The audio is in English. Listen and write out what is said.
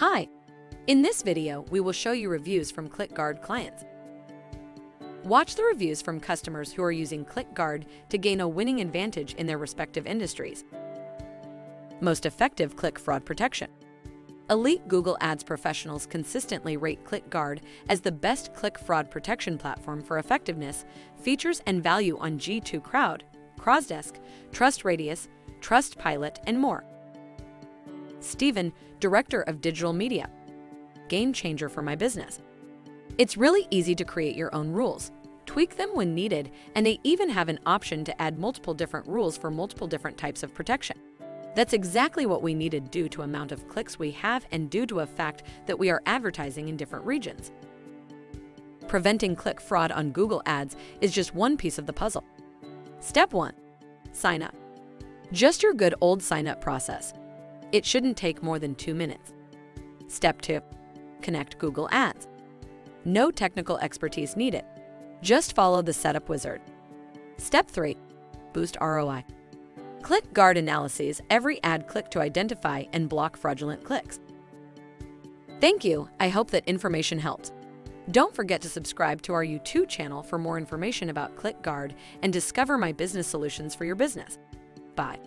Hi! In this video, we will show you reviews from ClickGuard clients. Watch the reviews from customers who are using ClickGuard to gain a winning advantage in their respective industries. Most effective click fraud protection. Elite Google Ads professionals consistently rate ClickGuard as the best click fraud protection platform for effectiveness, features, and value on G2 Crowd, Crozdesk, TrustRadius, TrustPilot, and more. Stephen, Director of Digital Media. Game changer for my business. It's really easy to create your own rules, tweak them when needed, and they even have an option to add multiple different rules for multiple different types of protection. That's exactly what we needed due to amount of clicks we have and due to a fact that we are advertising in different regions. Preventing click fraud on Google Ads is just one piece of the puzzle. Step 1. Sign up. Just your good old sign-up process. It shouldn't take more than 2 minutes. Step 2. Connect Google Ads. No technical expertise needed. Just follow the setup wizard. Step 3. Boost ROI. ClickGuard analyzes every ad click to identify and block fraudulent clicks. Thank you. I hope that information helped. Don't forget to subscribe to our YouTube channel for more information about ClickGuard and discover my business solutions for your business. Bye.